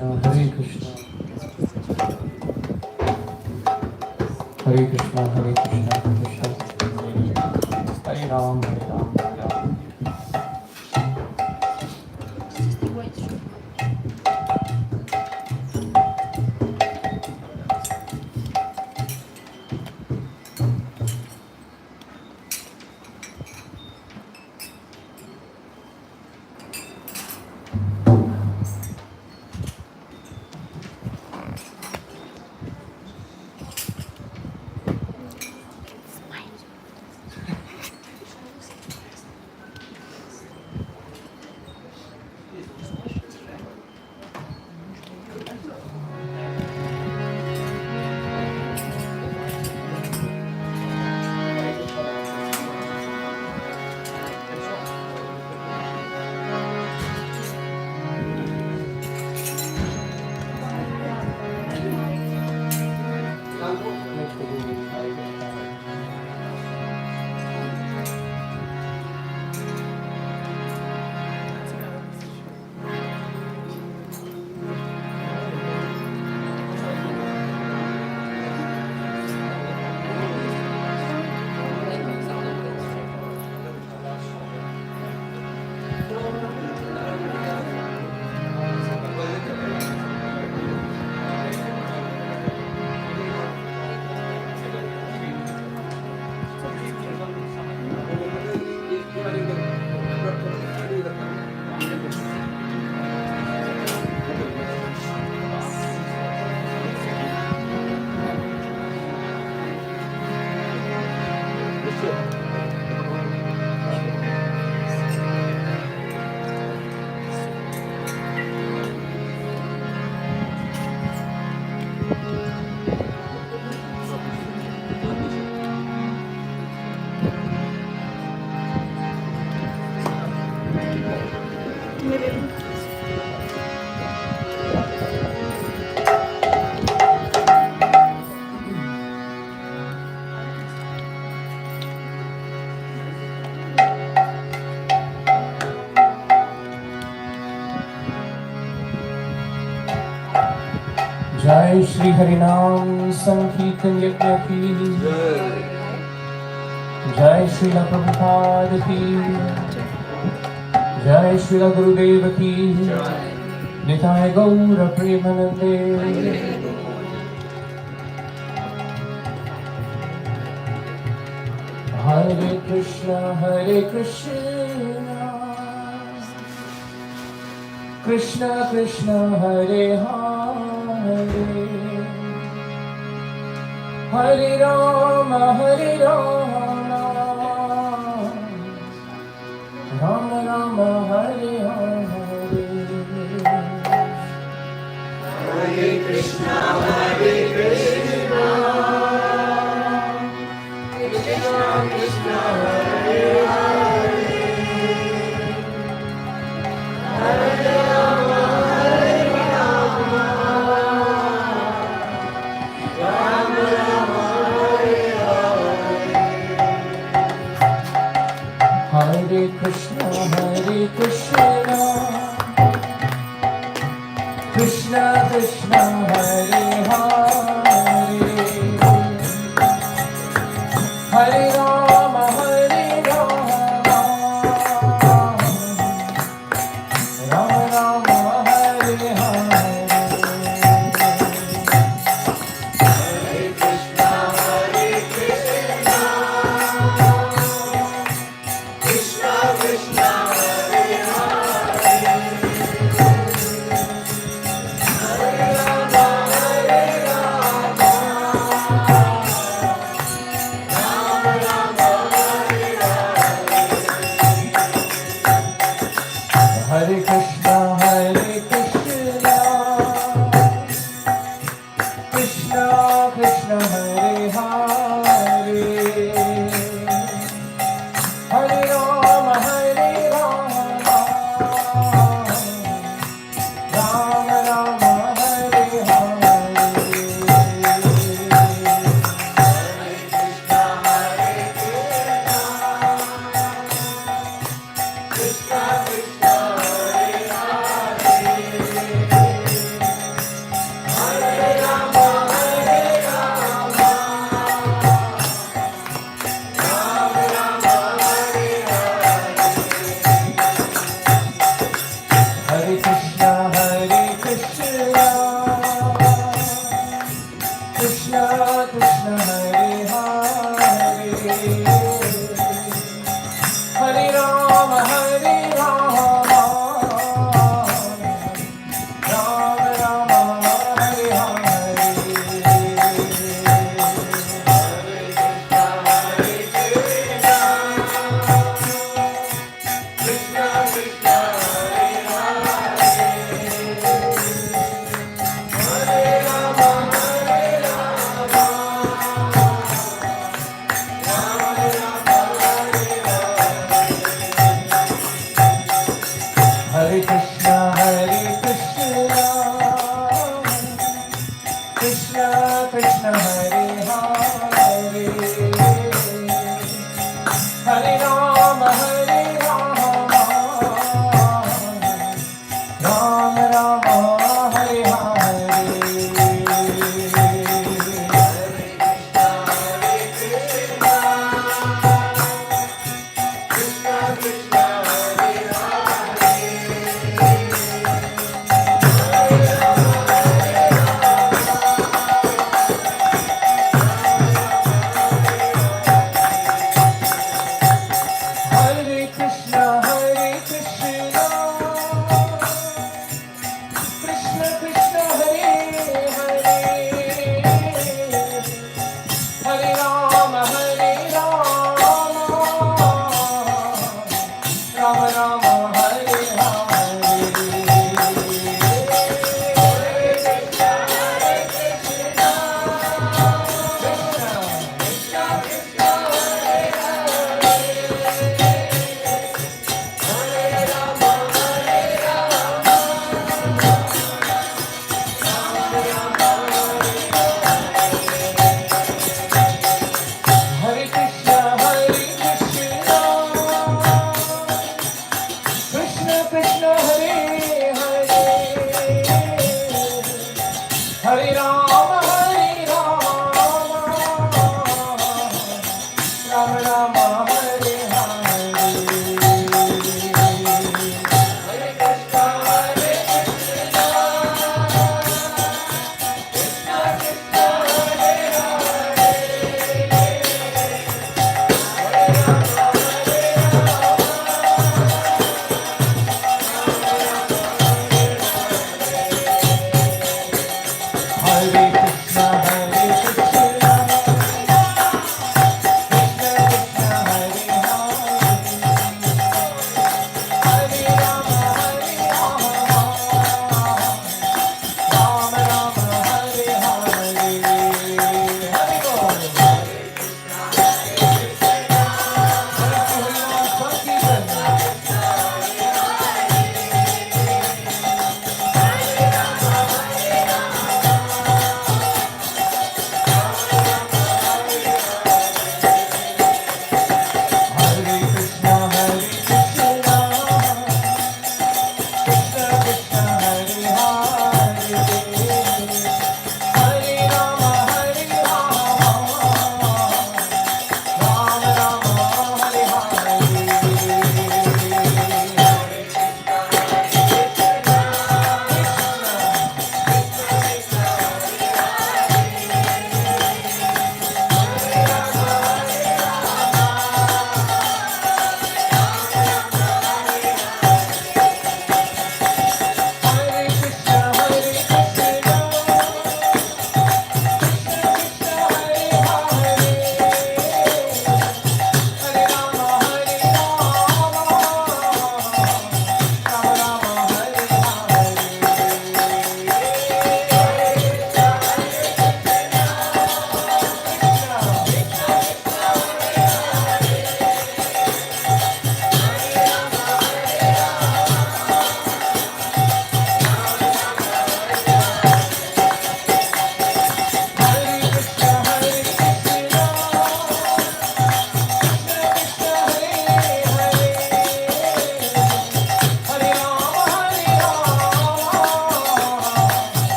Hare Krishna, Hare Krishna, Hare Krishna, Krishna Hare Ram, Hare Ram, Hare Ram. जय श्री हरिनाम संकीर्तन यज्ञ की जय श्री प्रभुपाद की जय श्री गुरुदेव की निताय गौर प्रेमानंदे। हरे Krishna Krishna Krishna Hare Hare Hare Ram Ram Ram Hare Hare. Hare Krishna Hare Krishna Krishna Krishna Hare Hare Hare Rama Rama Rama Hare Hare. Hare Krishna Krishna Krishna Hare Hare Hare Rama Rama Rama Hare Hare. Hare Krishna Krishna Krishna Hare Hare Hare Rama Rama Rama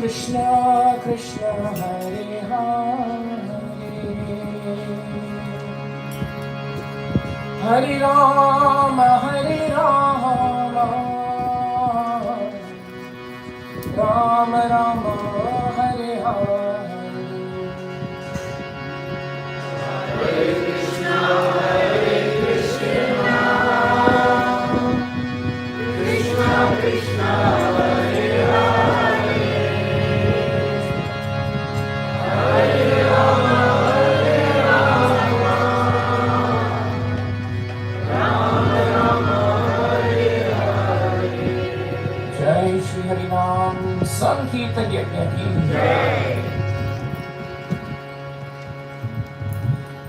Krishna Krishna Hare Hare, Hare Rama Rama Rama Hare Hare. Jai Shri Harinam Sankirtan Yajna ki Jai.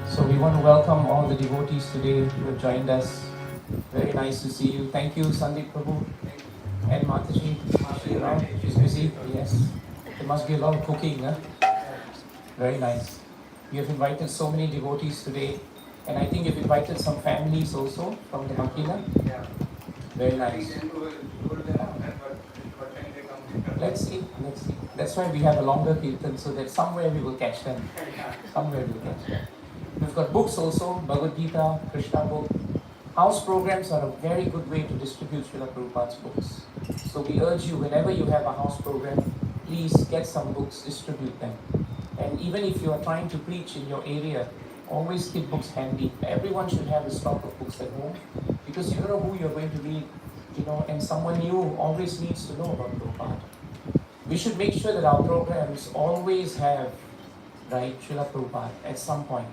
So we want to welcome all the devotees today who have joined us. Very nice to see you. Thank you, Sandeep Prabhu and Mataji. She's around. She's busy. Yes. There must be a lot of cooking. Huh? Very nice. You have invited so many devotees today, and I think you've invited some families also from the Makina. Yeah. Very nice. We can do them on that, but what time they come? Let's see. That's why we have a longer kirtan, so that somewhere we will catch them. Somewhere we will catch them. We've got books also, Bhagavad Gita, Krishna book. House programs are a very good way to distribute Srila Prabhupada's books. So we urge you, whenever you have a house program, please get some books, distribute them. And even if you are trying to preach in your area, always keep books handy. Everyone should have a stock of books at home, because you don't know who you're going to meet, and someone new always needs to know about Prabhupada. We should make sure that our programs always have, right, Srila Prabhupada at some point.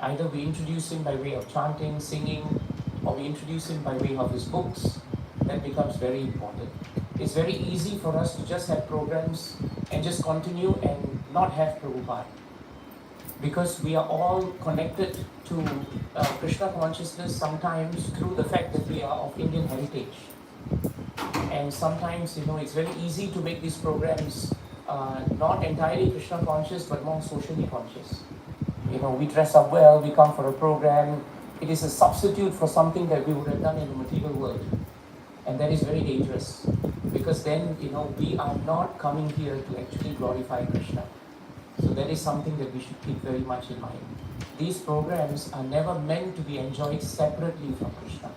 Either we introduce him by way of chanting, singing, or we introduce him by way of his books. That becomes very important. It's very easy for us to just have programs and just continue and not have Prabhupada, because we are all connected to Krishna consciousness sometimes through the fact that we are of Indian heritage. And sometimes, it's very easy to make these programs not entirely Krishna conscious, but more socially conscious. We dress up well, we come for a program. It is a substitute for something that we would have done in the material world. And that is very dangerous, because then, we are not coming here to actually glorify Krishna. So that is something that we should keep very much in mind. These programs are never meant to be enjoyed separately from Krishna.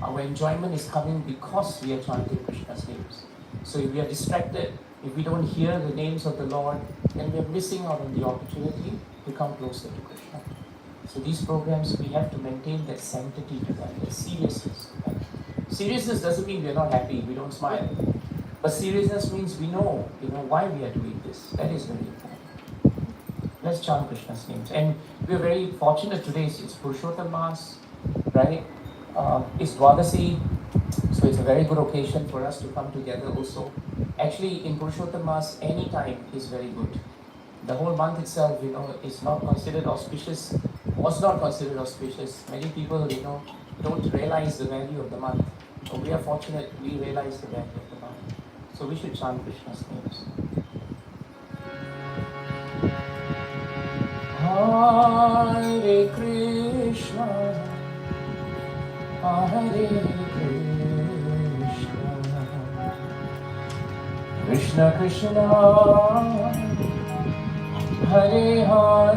Our enjoyment is coming because we are chanting Krishna's names. So if we are distracted, if we don't hear the names of the Lord, then we are missing out on the opportunity to come closer to Krishna. So these programs, we have to maintain that sanctity to them, that seriousness to them. Seriousness doesn't mean we are not happy, we don't smile. But seriousness means we know, why we are doing this. That is very important. Let's chant Krishna's names. And we are very fortunate today. It's Purushottam Mass, right? It's Dwadasi, so it's a very good occasion for us to come together also. Actually, in Purushottam Mass, any time is very good. The whole month itself, is not considered auspicious, was not considered auspicious. Many people, don't realize the value of the month. So we are fortunate, we realize the value of the month. So we should chant Krishna's names. Hare Krishna, Hare Krishna, Krishna Krishna, Hare Hare,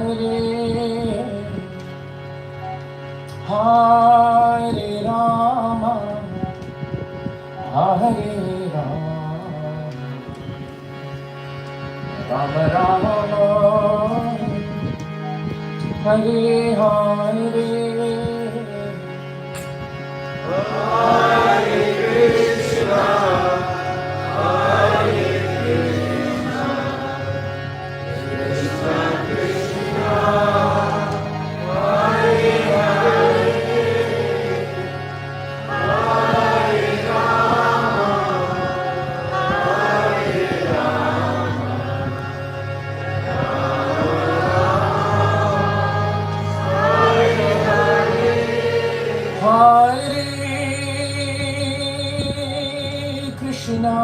Hare Rama, Hare Rama, Rama Rama, Hare Hare, Hare Krishna, Hare Krishna, Krishna Krishna, Hare Hare, Hare Rama, Hare Rama, Hare Krishna,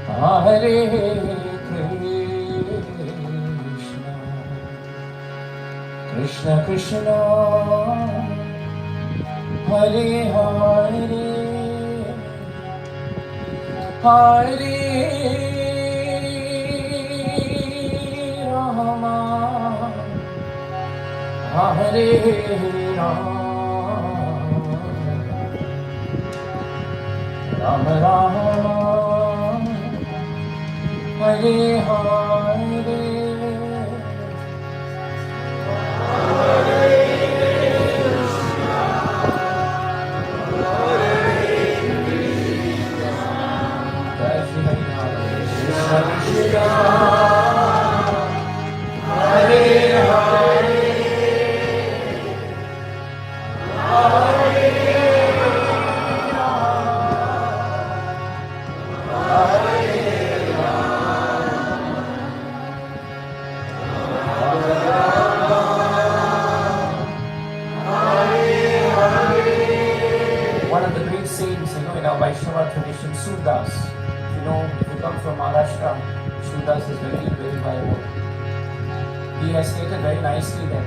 Hare Krishna, Krishna Krishna, Hare Hare, Hare Rama, Hare Rama, Rama Rama, Hare Hare. One of the great saints, in our Vaishnava tradition, Surdas. If you come from Maharashtra, Surdas is very, very well known. He has stated very nicely that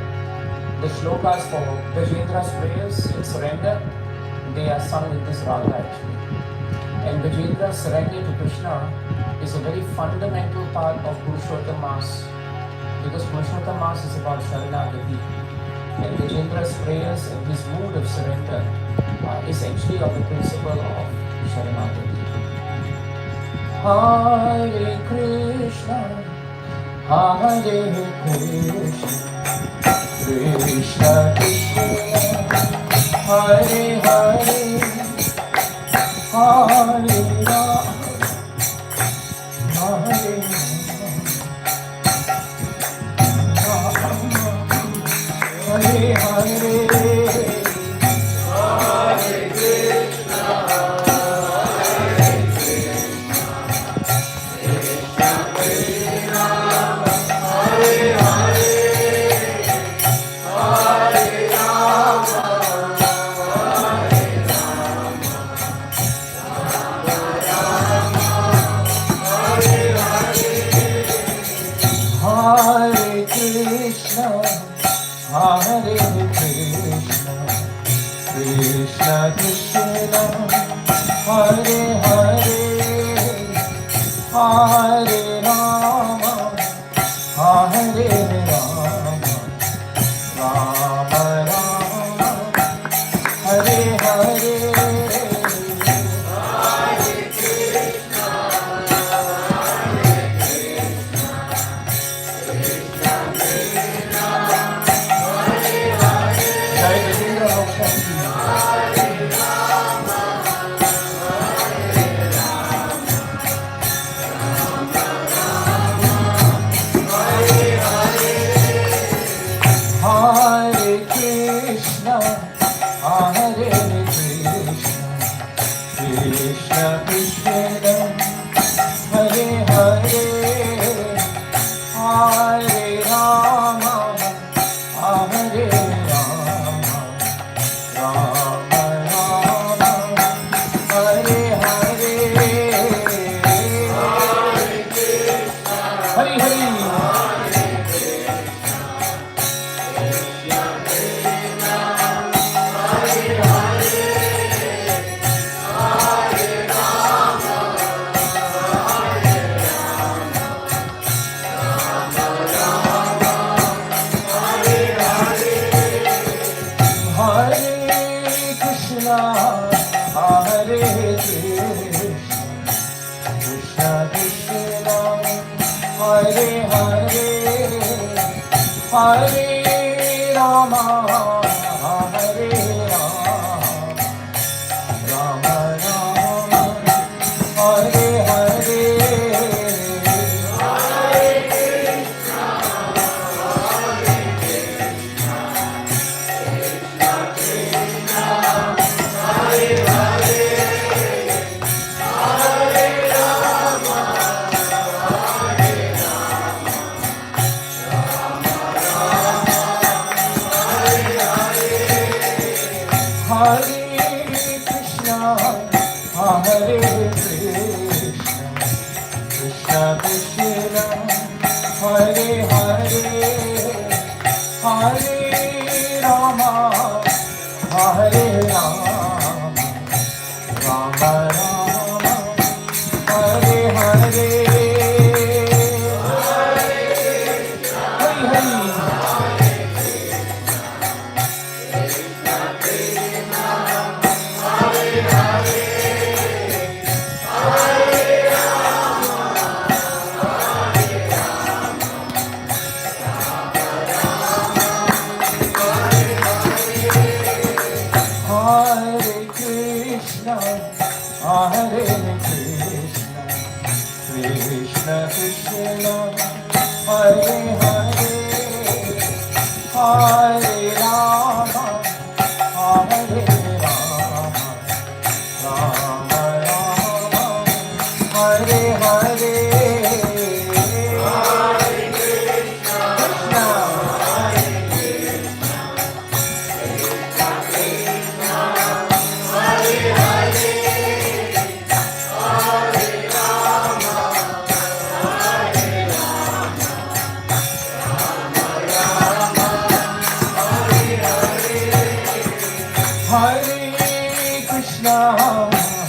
the shlokas for Gajendra's prayers in surrender, they are sung in this raga actually. And Gajendra's surrender to Krishna is a very fundamental part of Purushottam Mass, because Purushottam Mass is about Sharanagati. And Gajendra's prayers and his mood of surrender is actually of the principle of Sharanagati. Hare Krishna, Hare Krishna, Krishna Krishna, Hare Hare, Hare Rama, Hare Rama, Hare Hare. Hare Krishna, Hare Krishna, Krishna Krishna, Hare Hare, Hare Rama, Hare Rama, Rama Rama, Hare Hare. Hare Krishna, Hare Krishna, Krishna Krishna, Hare Hare, Hare Rama, Hare Rama, Rama Rama, Hare Hare, Hare Hare. Hare Krishna, Krishna Krishna, Hare Hare, Hare Rama, Hare Rama, Rama Rama, Hare Hare. Hare Krishna, Hare Krishna, Krishna Krishna, Hare Hare, Hare Rama, Hare Rama, Rama Rama, Hare Krishna, Krishna Krishna, Hare Hare, Hare Rama, Hare Rama, Rama Rama, Hare Hare, Hare Krishna, Hare Krishna,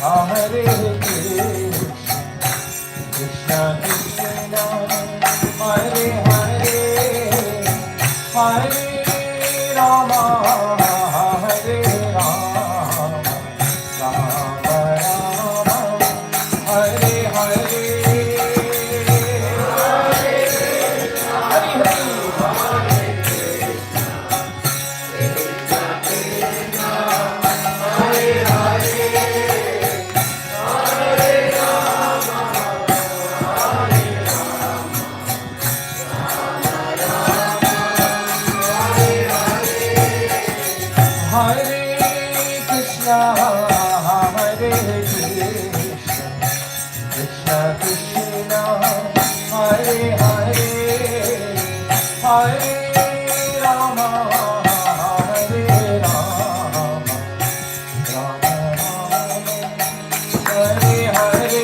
Hare Krishna, Krishna Krishna, Hare Hare, Hare Rama, Hare Rama, Rama Rama, Hare Hare, Hare Hare Krishna, Hare Krishna, Krishna Krishna, Hare Hare, Hare Rama, Hare Rama, Rama Rama, Hare Hare,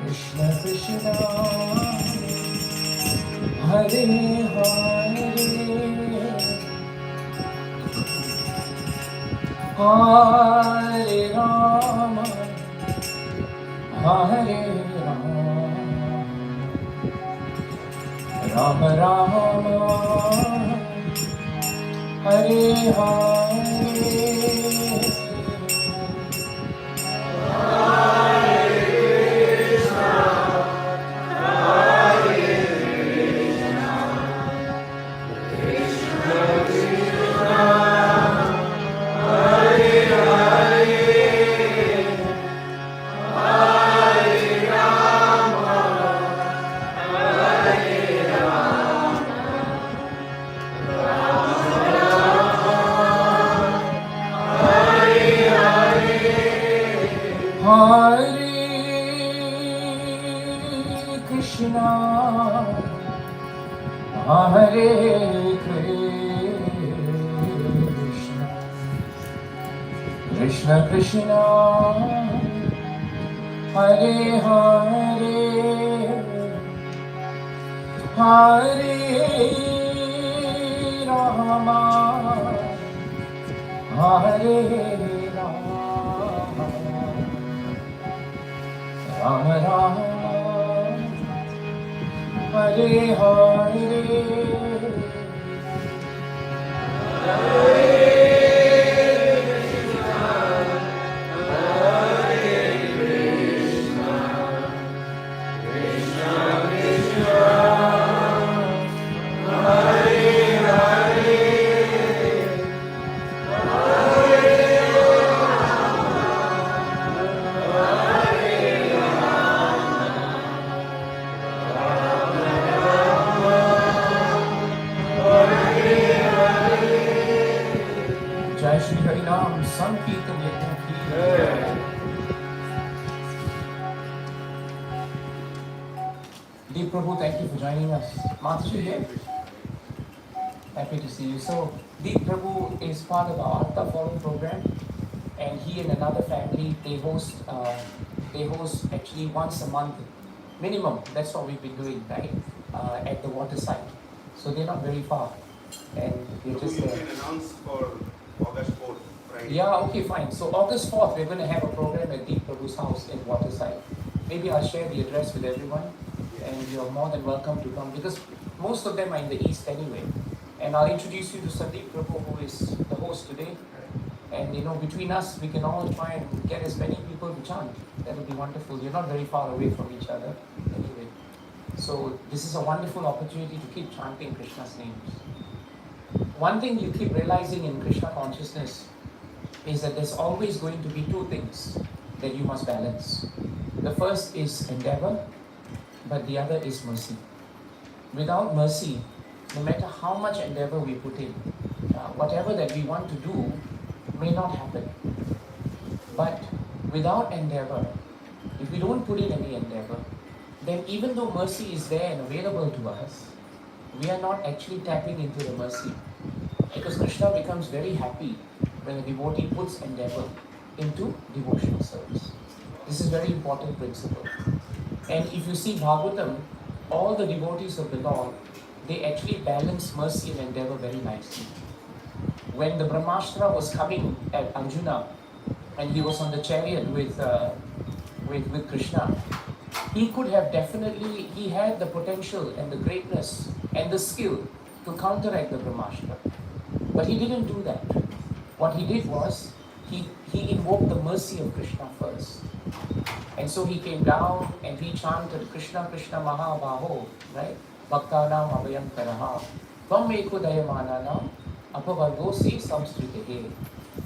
Krishna Krishna Hare Hare Hare Rama Hare Rama Rama Rama Hare Hare Hare Krishna, Hare Krishna, Krishna Krishna, Hare Hare, Hare Rama, Hare Rama, Rama Rama, Hare Hare. Jai Shri Hari Ram Sankirtan Yajna ki jai. Deep Prabhu, thank you for joining us. Mataji here. Happy to see you. So, Deep Prabhu is part of our Artha Forum program, and he and another family, they host actually once a month minimum. That's what we've been doing, right? At the waterside. So they're not very far, and we're just You there. can announce for August 4th, Friday. Yeah, okay, fine. So August 4th, we're going to have a program at Deep Prabhu's house in Waterside. Maybe I'll share the address with everyone, and you're more than welcome to come, because most of them are in the east anyway. And I'll introduce you to Sandeep Prabhu, who is the host today. And between us, we can all try and get as many people to chant. That'll be wonderful. You're not very far away from each other anyway. So this is a wonderful opportunity to keep chanting Krishna's names. One thing you keep realizing in Krishna consciousness is that there's always going to be two things that you must balance. The first is endeavor, but the other is mercy. Without mercy, no matter how much endeavor we put in, whatever that we want to do may not happen. But without endeavor, if we don't put in any endeavor, then even though mercy is there and available to us, we are not actually tapping into the mercy. Because Krishna becomes very happy when a devotee puts endeavor into devotional service. This is a very important principle. And if you see Bhagavatam, all the devotees of the Lord, they actually balance mercy and endeavor very nicely. When the Brahmashtra was coming at Arjuna, and he was on the chariot with Krishna, he could have definitely, he had the potential and the greatness and the skill to counteract the Brahmashtra. But he didn't do that. What he did was, he invoked the mercy of Krishna first. And so he came down and he chanted Krishna Krishna Mahabaho, right? Bhaktanam Abhayam Karaha. Tvam Eko Dayamananam Apavargosi Samstritehe.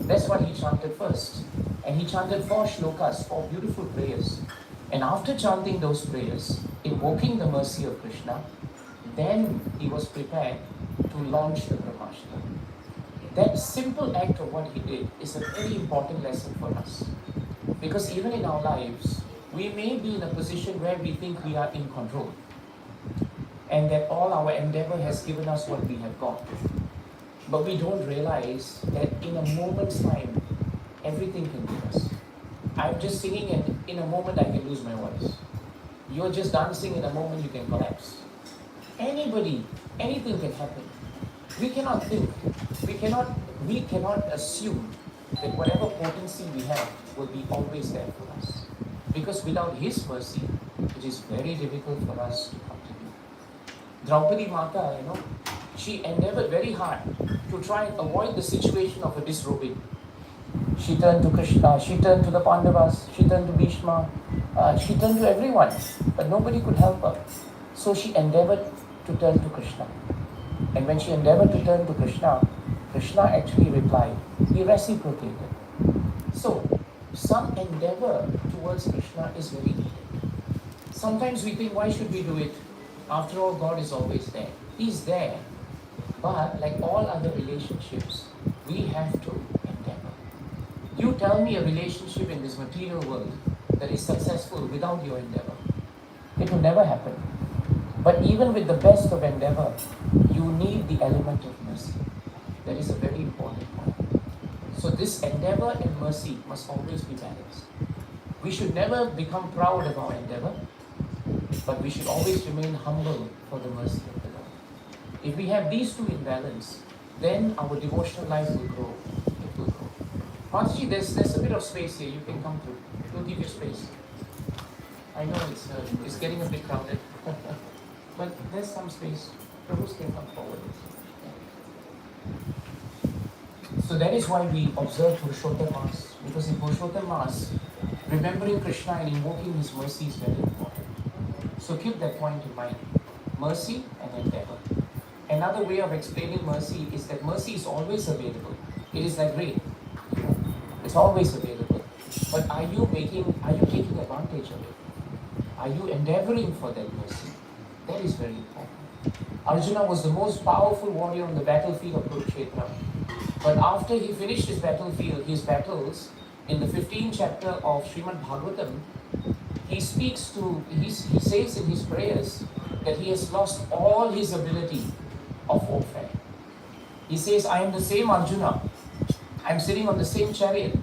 That's what he chanted first. And he chanted 4 shlokas, 4 beautiful prayers. And after chanting those prayers, invoking the mercy of Krishna, then he was prepared to launch the Brahmashtra. That simple act of what he did is a very important lesson for us. Because even in our lives, we may be in a position where we think we are in control, and that all our endeavor has given us what we have got. But we don't realize that in a moment's time, everything can give us. I'm just singing and in a moment I can lose my voice. You're just dancing, in a moment you can collapse. Anybody, anything can happen. We cannot think, we cannot assume that whatever potency we have will be always there for us. Because without His mercy, it is very difficult for us to come to Him. Draupadi Mata, she endeavored very hard to try and avoid the situation of a disrobing. She turned to Krishna, she turned to the Pandavas, she turned to Bhishma, she turned to everyone, but nobody could help her. So she endeavored to turn to Krishna. And when she endeavored to turn to Krishna, Krishna actually replied. He reciprocated. So, some endeavor towards Krishna is very needed. Sometimes we think, why should we do it? After all, God is always there. He's there. But like all other relationships, we have to endeavor. You tell me a relationship in this material world that is successful without your endeavor. It will never happen. But even with the best of endeavor, you need the element of mercy. That is a very important point. So this endeavor and mercy must always be balanced. We should never become proud of our endeavor, but we should always remain humble for the mercy of the Lord. If we have these two in balance, then our devotional life will grow. It will grow. Prabhuji, there's a bit of space here. You can come through. We'll give you space. I know it's getting a bit crowded. But there's some space. Prabhus can come forward. So that is why we observe Purushottam Mass. Because in Purushottam Mass, remembering Krishna and invoking His mercy is very important. So keep that point in mind. Mercy and endeavor. Another way of explaining mercy is that mercy is always available. It is like rain. It's always available. But are you taking advantage of it? Are you endeavoring for that mercy? That is very important. Arjuna was the most powerful warrior on the battlefield of Kurukshetra. But after he finished his battles, in the 15th chapter of Srimad Bhagavatam, he says in his prayers that he has lost all his ability of warfare. He says, I am the same Arjuna. I am sitting on the same chariot.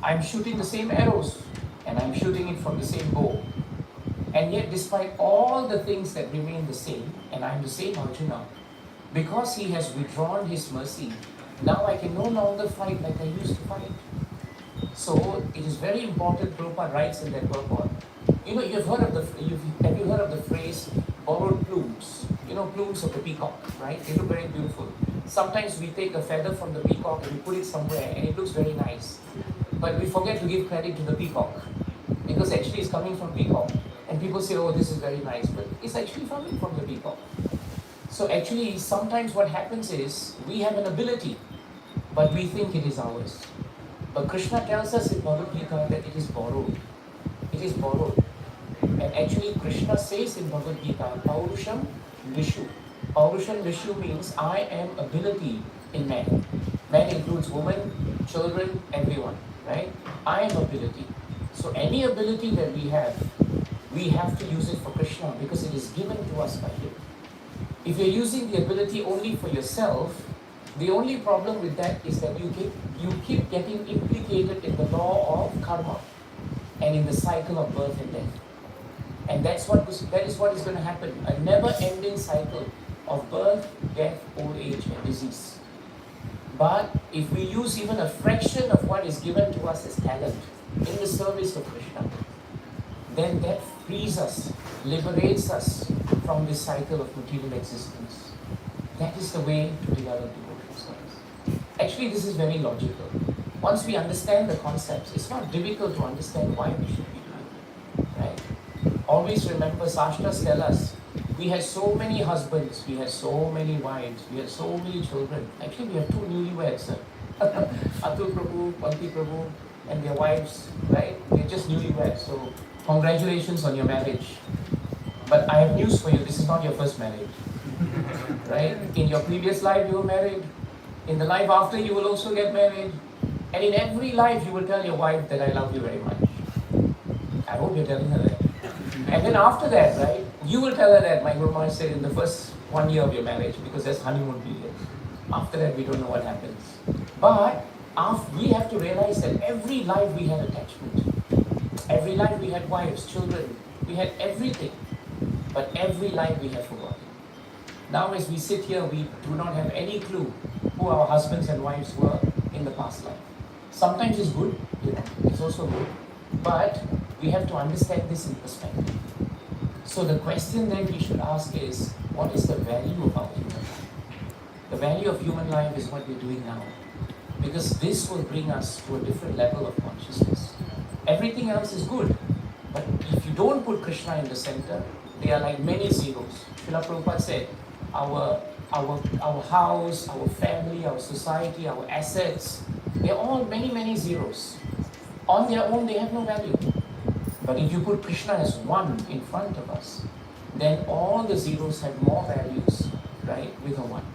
I am shooting the same arrows. And I am shooting it from the same bow. And yet, despite all the things that remain the same, and I am the same Arjuna, because he has withdrawn his mercy, now I can no longer fight like I used to fight. So, it is very important, Prabhupada writes in that purport. Have you heard of the phrase, borrowed plumes? Plumes of the peacock, right? They look very beautiful. Sometimes we take a feather from the peacock and we put it somewhere and it looks very nice. But we forget to give credit to the peacock, because actually it's coming from peacock. And people say, oh, this is very nice, but it's actually coming from the peacock. So actually, sometimes what happens is, we have an ability, but we think it is ours. But Krishna tells us in Bhagavad Gita that it is borrowed. It is borrowed. And actually, Krishna says in Bhagavad Gita, Paurusham Vishu. Paurusham Vishu means, I am ability in man. Man includes women, children, everyone, right? I am ability. So any ability that we have to use it for Krishna, because it is given to us by Him. If you're using the ability only for yourself, the only problem with that is that you keep getting implicated in the law of karma and in the cycle of birth and death. And that is what is going to happen. A never-ending cycle of birth, death, old age, and disease. But if we use even a fraction of what is given to us as talent in the service of Krishna, then that frees us, liberates us from this cycle of material existence. That is the way to develop devotional service. Actually, this is very logical. Once we understand the concepts, it's not difficult to understand why we should be doing it. Right? Always remember, Shastras tell us, we had so many husbands, we had so many wives, we had so many children. Actually, we have two newlyweds. Atul Prabhu, Panti Prabhu, and their wives, right? They're just newlyweds. So, congratulations on your marriage. But I have news for you, this is not your first marriage. Right? In your previous life you were married. In the life after you will also get married. And in every life you will tell your wife that I love you very much. I hope you're telling her that. And then after that, right, you will tell her that, my Guru Maharaj said, in the first 1 year of your marriage, because that's honeymoon period. After that we don't know what happens. But we have to realize that every life we had attachment. Every life we had wives, children. We had everything, but every life we have forgotten. Now as we sit here, we do not have any clue who our husbands and wives were in the past life. Sometimes it's good, it's also good, but we have to understand this in perspective. So the question then we should ask is, what is the value of our human life? The value of human life is what we're doing now, because this will bring us to a different level of consciousness. Everything else is good, but if you don't put Krishna in the center, they are like many zeros. Srila Prabhupada said, our house, our family, our society, our assets, they're all many zeros. On their own, they have no value. But if you put Krishna as one in front of us, then all the zeros have more values, right, with a one.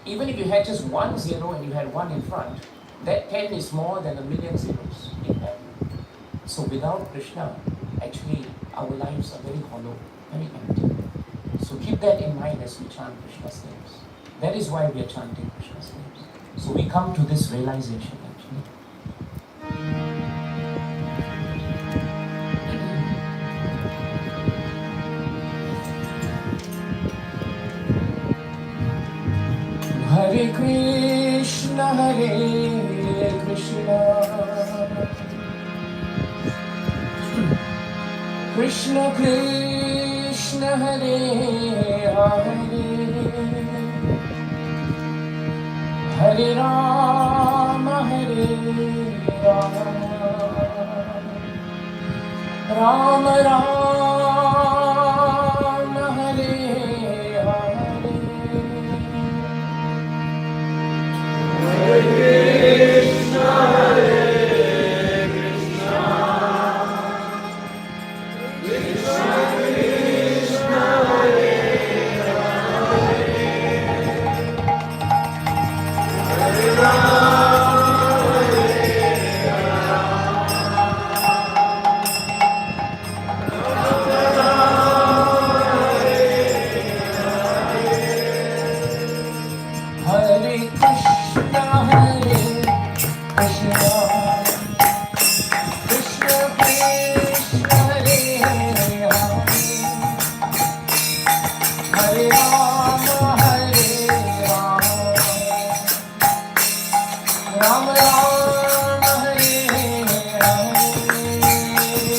Even if you had just 1 zero and you had 1 in front, that 10 is more than 1,000,000 zeros in value. So without Krishna, actually our lives are very hollow, very empty. So keep that in mind as we chant Krishna's names. That is why we are chanting Krishna's names. So we come to this realization actually. Hare Krishna, Hare Krishna, Krishna Krishna, Hare Hare, Hare Rama, Hare Rama, Rama Rama, Hare Hare. Krishna, Hare Krishna, Krishna Krishna, Hare Hare, Hare Rama, Hare Hare Krishna, Hare Krishna, Krishna Krishna, Hare Hare, Hare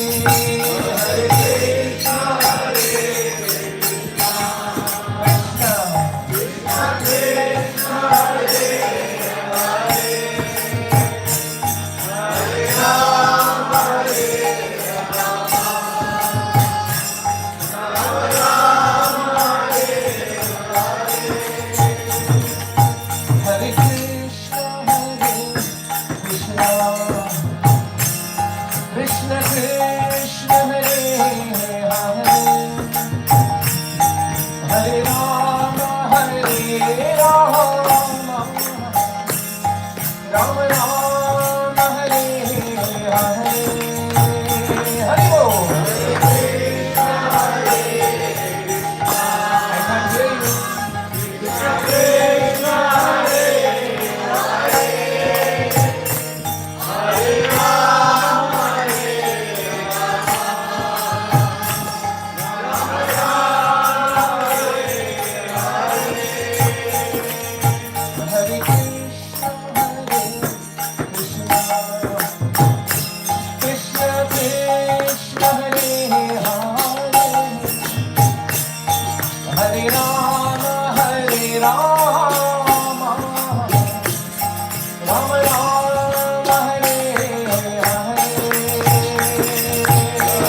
Rama, Hare Rama, Rama Rama, Hare Hare. Hare Krishna, Hare Krishna, Krishna Krishna, Hare Hare, Hare Rama, Hare Rama, Rama Rama, Hare Hare. Hare Bol. I can't hear you. Hare Krishna, Hare Krishna, Krishna Krishna, Hare Hare, Hare Rama, Hare Rama, Rama Rama, Hare Hare.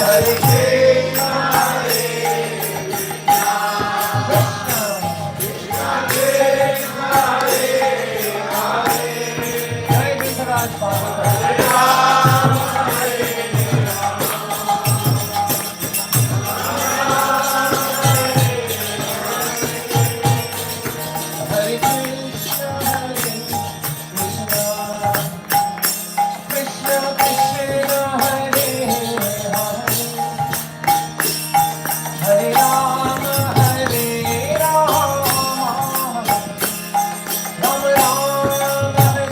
Hare Krishna, Jai Vindaraj Bhagavatam. Hare Krishna, Hare Krishna, Krishna Krishna, Hare Hare, Hare Rama, Hare Rama, Rama Rama, Hare Hare.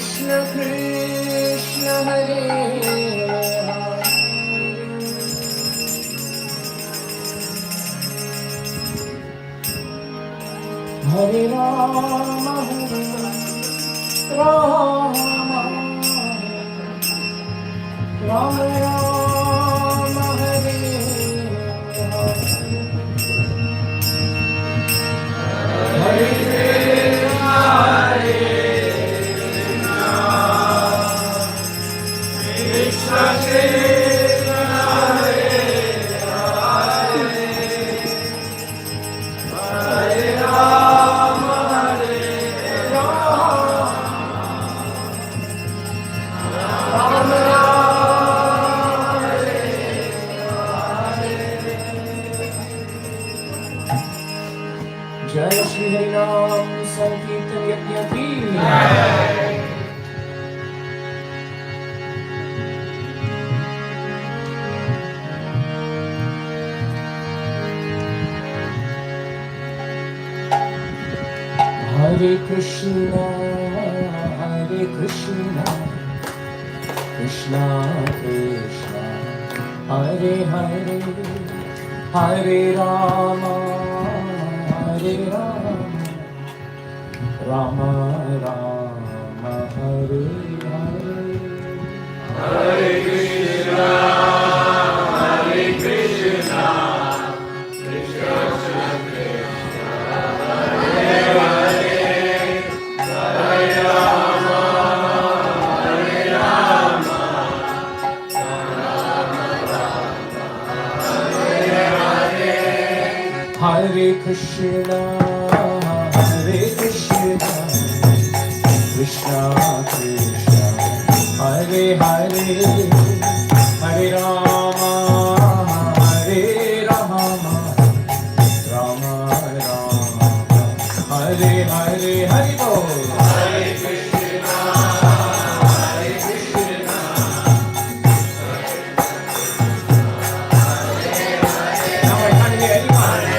Krishna Krishna Hare Hare Rama Hare Rama Rama Rama Hare Hare Jai Shri Hari Ram Sankirtan Yajna ki Hare Krishna Krishna Krishna Hare Hare Hare Rama Rama Rama Hare Hare Hare Krishna, Hare Krishna, Krishna Krishna, Hare Hare, Hare Rama, Hare Rama, Hare Hare, Hare Krishna Krishna Krishna Hare Hare Hare Rama Rama Rama Hare Hare Hare Bol Hare Krishna, Hare Krishna, Now I can't hear anyone.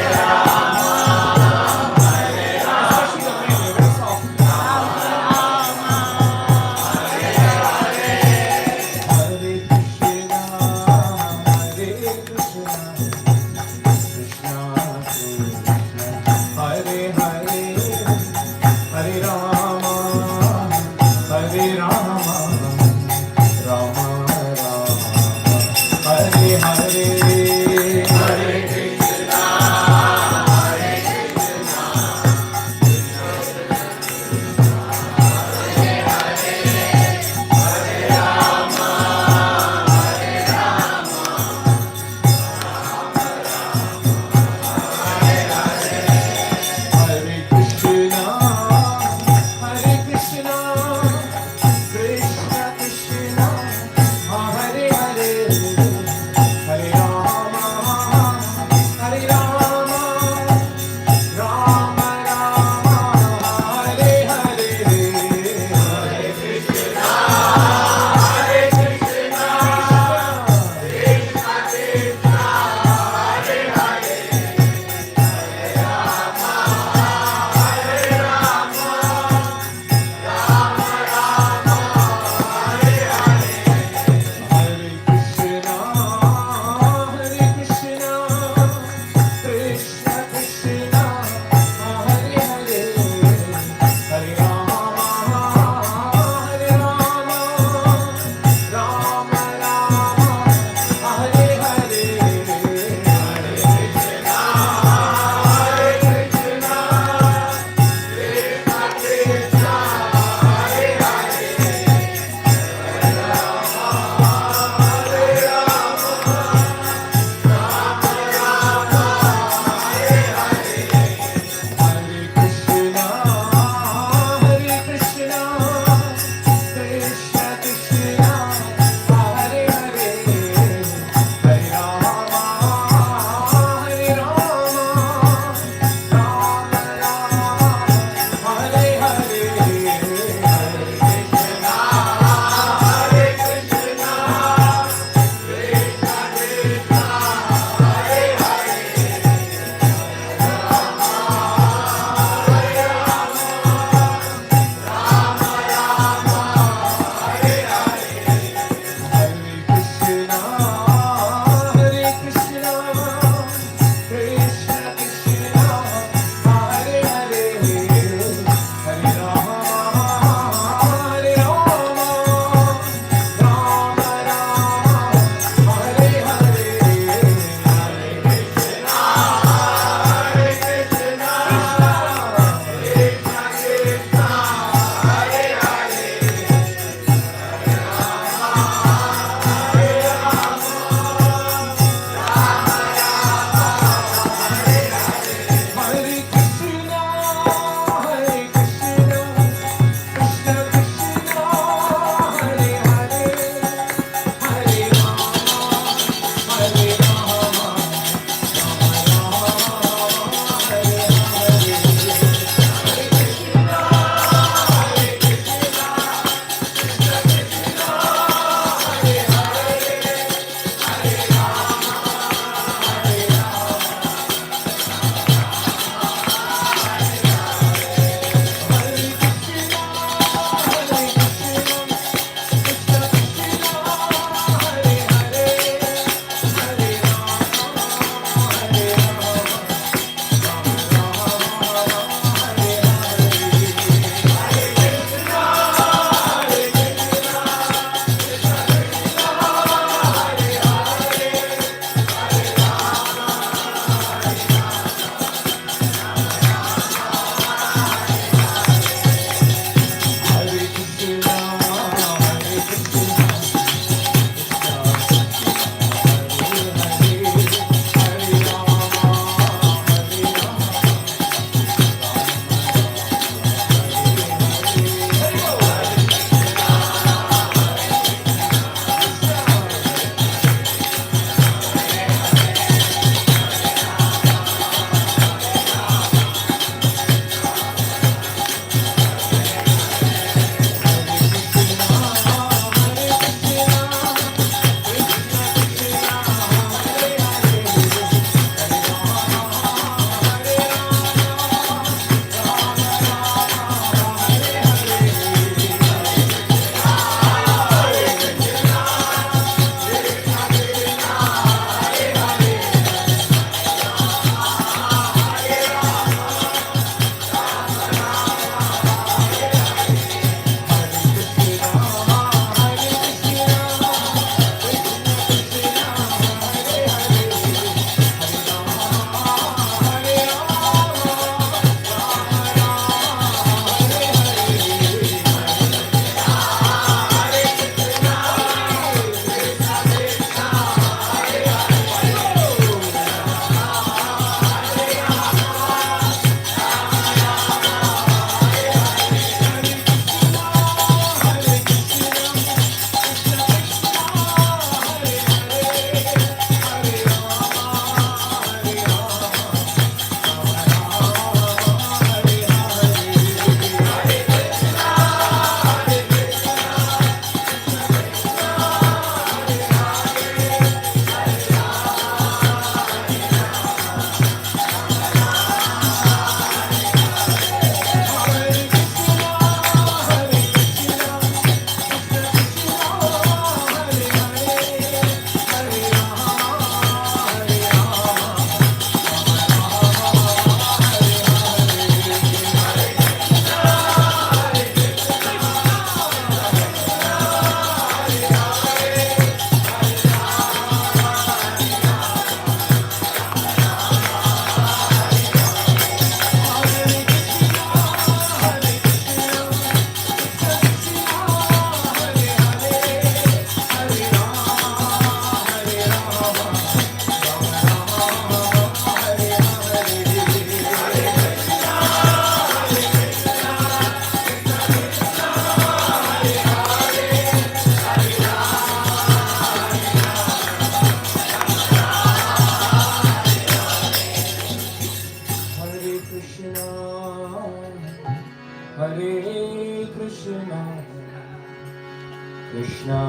Krishna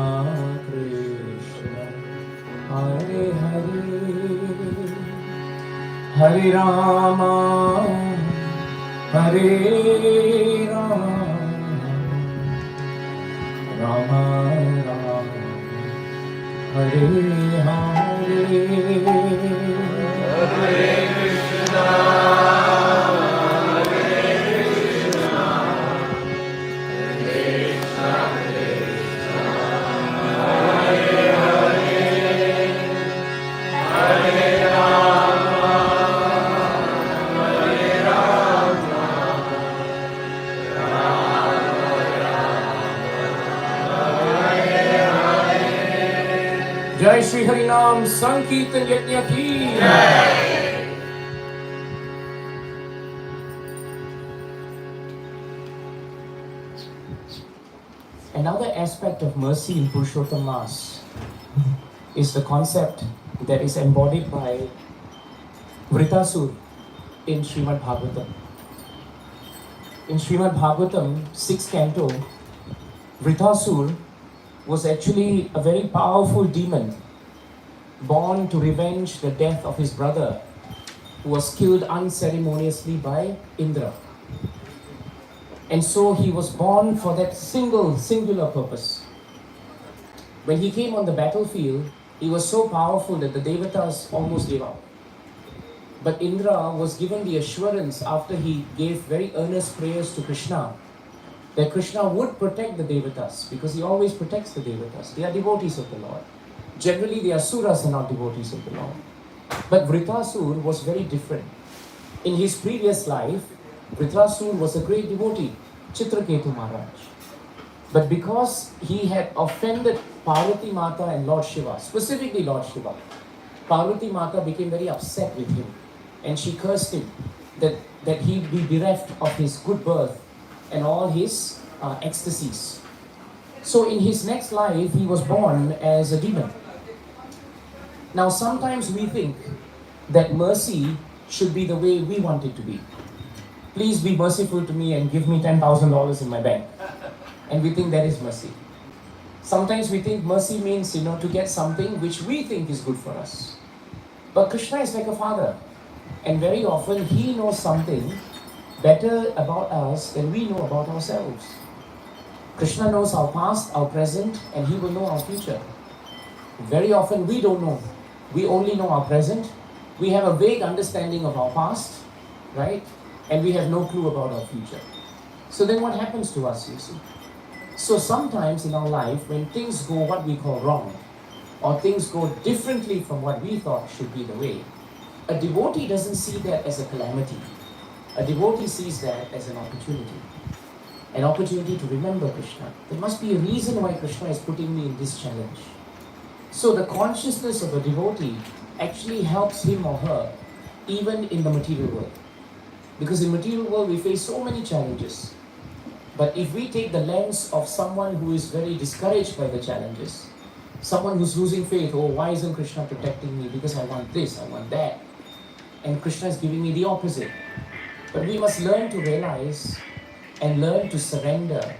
Krishna Hare Hare Hare Rama Hare Rama Rama Rama Hare Hare Jai Shri Harinam Sankirtan Yajna ki. Another aspect of mercy in Purushottam Mass is the concept that is embodied by Vritasur in Srimad Bhagavatam. In Srimad Bhagavatam, 6th canto, Vritasur was actually a very powerful demon born to revenge the death of his brother who was killed unceremoniously by Indra. And so he was born for that singular purpose. When he came on the battlefield, he was so powerful that the Devatas almost gave up. But Indra was given the assurance after he gave very earnest prayers to Krishna that Krishna would protect the Devatas because he always protects the Devatas. They are devotees of the Lord. Generally, the Asuras are not devotees of the Lord. But Vritasur was very different. In his previous life, Vritasur was a great devotee, Chitraketu Maharaj. But because he had offended Parvati Mata and Lord Shiva, specifically Lord Shiva, Parvati Mata became very upset with him and she cursed him that he'd be bereft of his good birth and all his ecstasies. So in his next life, he was born as a demon. Now sometimes we think that mercy should be the way we want it to be. Please be merciful to me and give me $10,000 in my bank. And we think that is mercy. Sometimes we think mercy means, to get something which we think is good for us. But Krishna is like a father. And very often he knows something better about us than we know about ourselves. Krishna knows our past, our present, and he will know our future. Very often we don't know. We only know our present. We have a vague understanding of our past, right? And we have no clue about our future. So then what happens to us, you see? So sometimes in our life, when things go what we call wrong, or things go differently from what we thought should be the way, a devotee doesn't see that as a calamity. A devotee sees that as an opportunity to remember Krishna. There must be a reason why Krishna is putting me in this challenge. So the consciousness of a devotee actually helps him or her even in the material world. Because in the material world we face so many challenges. But if we take the lens of someone who is very discouraged by the challenges, someone who's losing faith, why isn't Krishna protecting me? Because I want this, I want that. And Krishna is giving me the opposite. But we must learn to realize and learn to surrender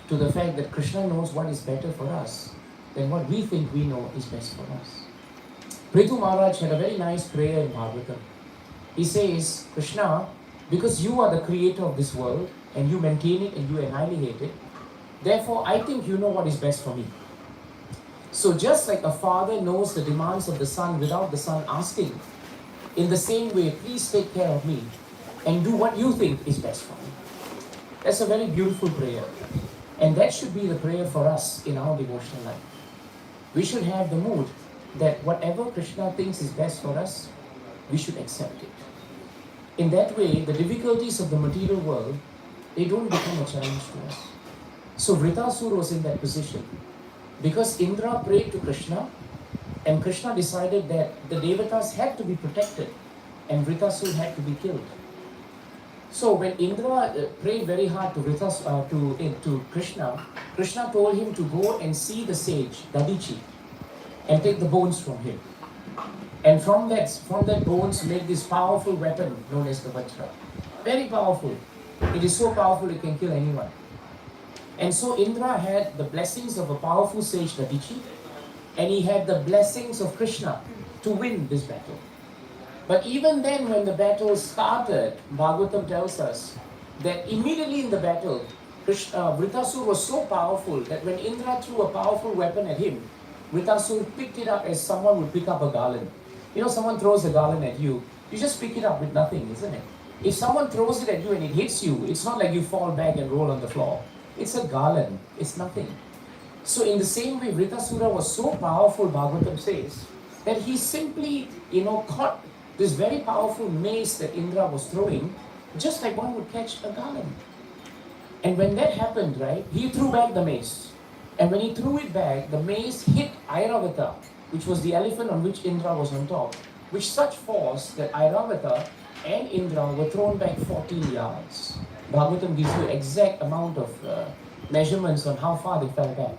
to the fact that Krishna knows what is better for us than what we think we know is best for us. Prithu Maharaj had a very nice prayer in Bhagavatam. He says, Krishna, because you are the creator of this world and you maintain it and you annihilate it, therefore I think you know what is best for me. So just like a father knows the demands of the son without the son asking, in the same way, please take care of me and do what you think is best for me. That's a very beautiful prayer. And that should be the prayer for us in our devotional life. We should have the mood that whatever Krishna thinks is best for us, we should accept it. In that way, the difficulties of the material world, they don't become a challenge to us. So Vritasur was in that position. Because Indra prayed to Krishna, and Krishna decided that the Devatas had to be protected, and Vritasur had to be killed. So when Indra prayed very hard to Krishna, Krishna told him to go and see the sage, Dadichi, and take the bones from him. And from that bones make this powerful weapon known as the Vajra. Very powerful. It is so powerful it can kill anyone. And so Indra had the blessings of a powerful sage Dadichi, and he had the blessings of Krishna to win this battle. But even then, when the battle started, Bhagavatam tells us that immediately in the battle, Vritasur was so powerful that when Indra threw a powerful weapon at him, Vritasur picked it up as someone would pick up a garland. You know, someone throws a garland at you, you just pick it up with nothing, isn't it? If someone throws it at you and it hits you, it's not like you fall back and roll on the floor. It's a garland, it's nothing. So in the same way, Vritasura was so powerful, Bhagavatam says, that he simply, caught this very powerful mace that Indra was throwing, just like one would catch a garland. And when that happened, right, he threw back the mace. And when he threw it back, the mace hit Airavata, which was the elephant on which Indra was on top, with such force that Airavata and Indra were thrown back 14 yards. Bhagavatam gives you exact amount of measurements on how far they fell back.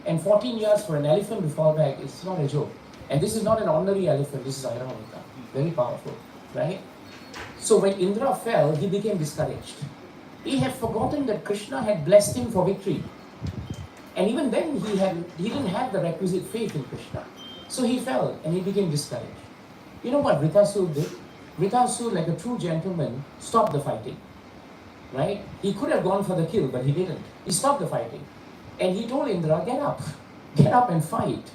And 14 yards for an elephant to fall back, it's not a joke. And this is not an ordinary elephant, this is Airavata. Very powerful, right? So when Indra fell, he became discouraged. He had forgotten that Krishna had blessed him for victory. And even then, he didn't have the requisite faith in Krishna. So he fell and he became discouraged. You know what Vritasur did? Vritasur, like a true gentleman, stopped the fighting. Right? He could have gone for the kill, but he didn't. He stopped the fighting. And he told Indra, get up and fight.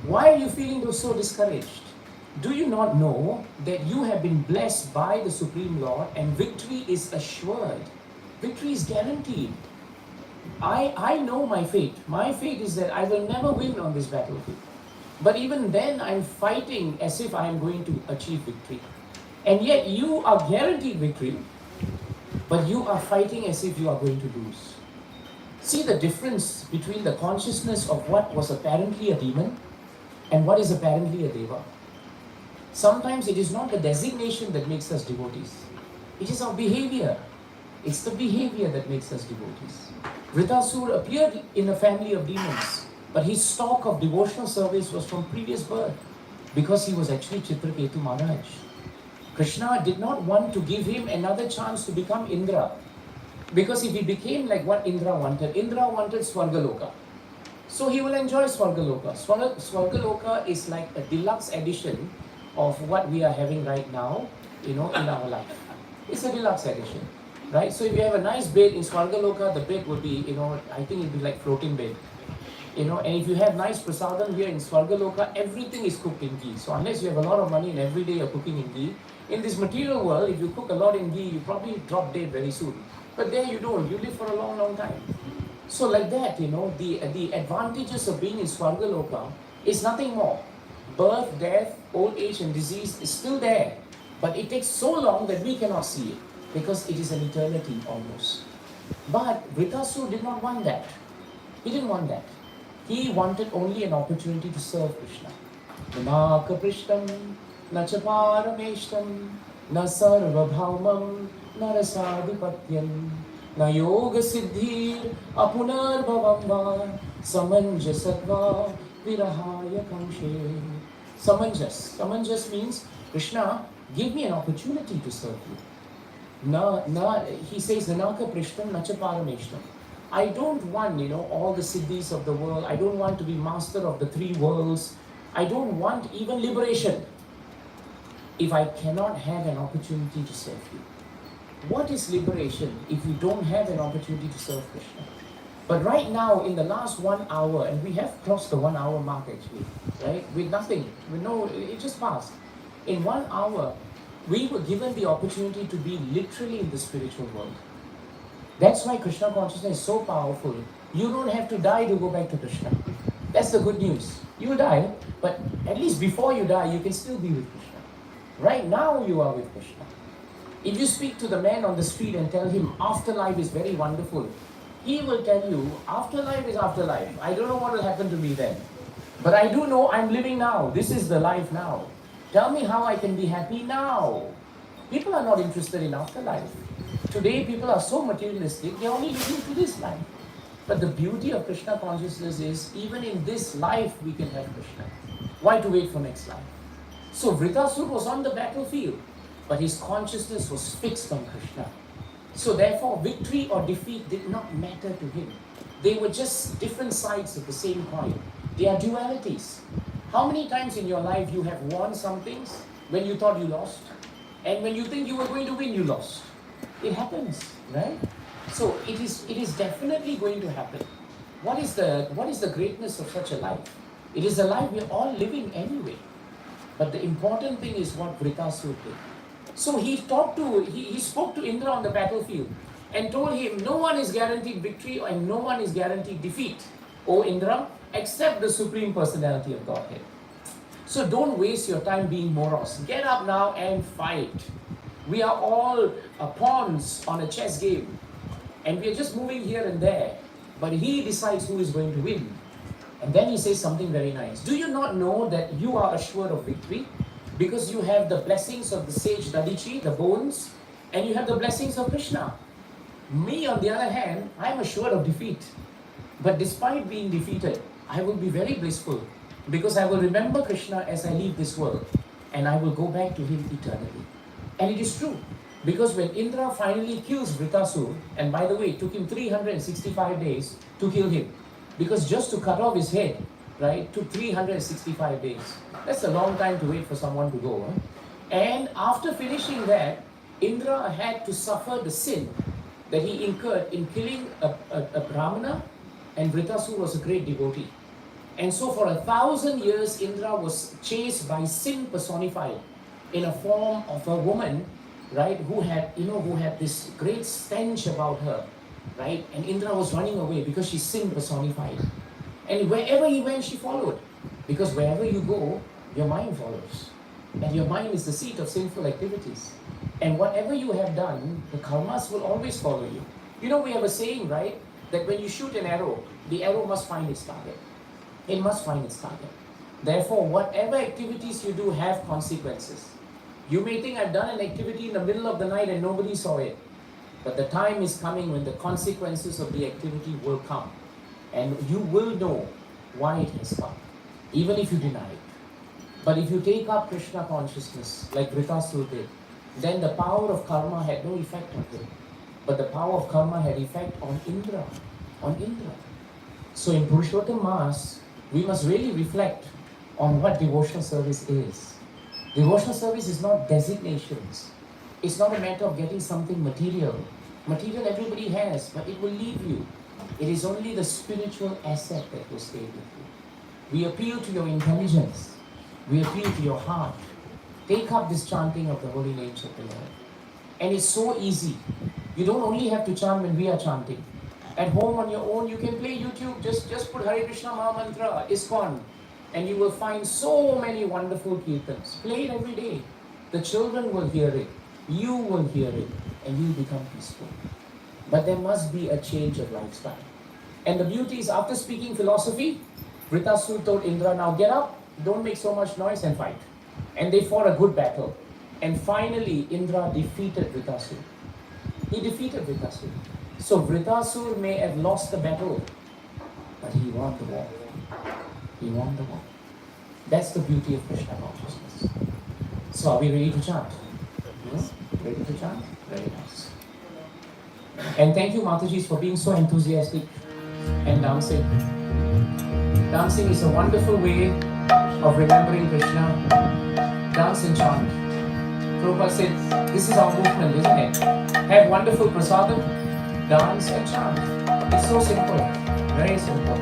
Why are you feeling so discouraged? Do you not know that you have been blessed by the Supreme Lord and victory is assured? Victory is guaranteed. I know my fate. My fate is that I will never win on this battlefield. But even then, I'm fighting as if I am going to achieve victory. And yet you are guaranteed victory, but you are fighting as if you are going to lose. See the difference between the consciousness of what was apparently a demon and what is apparently a deva. Sometimes it is not the designation that makes us devotees. It is our behavior. It's the behavior that makes us devotees. Vritasur appeared in a family of demons, but his stock of devotional service was from previous birth because he was actually Chitraketu Maharaj. Krishna did not want to give him another chance to become Indra, because if he became like what Indra wanted Swargaloka. So he will enjoy Swargaloka. Swargaloka is like a deluxe edition of what we are having right now, in our life. It's a deluxe edition, right? So if you have a nice bed in Swargaloka, the bed would be, I think it'd be like floating bed. And if you have nice prasadam here in Swargaloka, everything is cooked in ghee. So unless you have a lot of money and every day you're cooking in ghee, in this material world, if you cook a lot in ghee, you probably drop dead very soon. But there you don't, you live for a long, long time. So like that, the advantages of being in Swargaloka is nothing more. Birth, death, old age and disease is still there. But it takes so long that we cannot see it, because it is an eternity almost. But Vritasur did not want that. He didn't want that. He wanted only an opportunity to serve Krishna. Nanaka prishtam, nacha parameshtam, na sarva bhaumam, na rasadhipatyam, na yoga siddhir, apunar bhavam va, samanjasatva, virahaya kamshe. Samanjas means, Krishna, give me an opportunity to serve you. He says, Nanaka prishtam, nacha parameshtam. I don't want, all the siddhis of the world. I don't want to be master of the three worlds. I don't want even liberation if I cannot have an opportunity to serve you. What is liberation if you don't have an opportunity to serve Krishna? But right now, in the last 1 hour, and we have crossed the 1 hour mark actually, right? With nothing, it just passed. In 1 hour, we were given the opportunity to be literally in the spiritual world. That's why Krishna consciousness is so powerful. You don't have to die to go back to Krishna. That's the good news. You will die, but at least before you die, you can still be with Krishna. Right now, you are with Krishna. If you speak to the man on the street and tell him afterlife is very wonderful, he will tell you afterlife is afterlife. I don't know what will happen to me then. But I do know I'm living now. This is the life now. Tell me how I can be happy now. People are not interested in afterlife. Today, people are so materialistic, they're only looking to this life. But the beauty of Krishna consciousness is, even in this life, we can have Krishna. Why to wait for next life? So, Vritasur was on the battlefield, but his consciousness was fixed on Krishna. So therefore, victory or defeat did not matter to him. They were just different sides of the same coin. They are dualities. How many times in your life you have won some things when you thought you lost? And when you think you were going to win, you lost. It happens, right? So it is definitely going to happen. What is the greatness of such a life? It is a life we're all living anyway. But the important thing is what Vritasur did. So he spoke to Indra on the battlefield and told him, no one is guaranteed victory and no one is guaranteed defeat, O Indra, except the Supreme Personality of Godhead. So don't waste your time being moros. Get up now and fight. We are all pawns on a chess game. And we are just moving here and there. But he decides who is going to win. And then he says something very nice. Do you not know that you are assured of victory? Because you have the blessings of the sage Dadichi, the bones, and you have the blessings of Krishna. Me, on the other hand, I am assured of defeat. But despite being defeated, I will be very blissful because I will remember Krishna as I leave this world and I will go back to him eternally. And it is true. Because when Indra finally kills Vritasur, and by the way, it took him 365 days to kill him. Because just to cut off his head, right, took 365 days. That's a long time to wait for someone to go. Huh? And after finishing that, Indra had to suffer the sin that he incurred in killing a Brahmana, and Vritasur was a great devotee. And so for 1,000 years, Indra was chased by sin personified in a form of a woman, right, who had this great stench about her, right? And Indra was running away because she's sin personified. And wherever he went, she followed. Because wherever you go, your mind follows. And your mind is the seat of sinful activities. And whatever you have done, the karmas will always follow you. You know, we have a saying, right? That when you shoot an arrow, the arrow must find its target. It must find its target. Therefore, whatever activities you do have consequences. You may think I've done an activity in the middle of the night and nobody saw it. But the time is coming when the consequences of the activity will come. And you will know why it has come, even if you deny it. But if you take up Krishna consciousness, like Vritasur did, then the power of karma had no effect on him. But the power of karma had effect on Indra. So in Purushottam Mass, we must really reflect on what devotional service is. Devotional service is not designations. It's not a matter of getting something material. Material everybody has, but it will leave you. It is only the spiritual asset that will stay with you. We appeal to your intelligence. We appeal to your heart. Take up this chanting of the holy names of the Lord. And it's so easy. You don't only have to chant when we are chanting. At home on your own, you can play YouTube. Just put Hare Krishna Maha Mantra, ISKCON. And you will find so many wonderful kirtans. Play it every day. The children will hear it. You will hear it. And you become peaceful. But there must be a change of lifestyle. And the beauty is, after speaking philosophy, Vritasur told Indra, now get up, don't make so much noise and fight. And they fought a good battle. And finally, Indra defeated Vritasur. He defeated Vritasur. So Vritasur may have lost the battle, but he won the war. He won the war. That's the beauty of Krishna consciousness. So are we ready to chant? Ready to chant? Very nice. And thank you, Matajis, for being so enthusiastic and dancing. Dancing is a wonderful way of remembering Krishna. Dance and chant. Prabhupada said, this is our movement, isn't it? Have wonderful prasadam, dance and chant. It's so simple, very simple.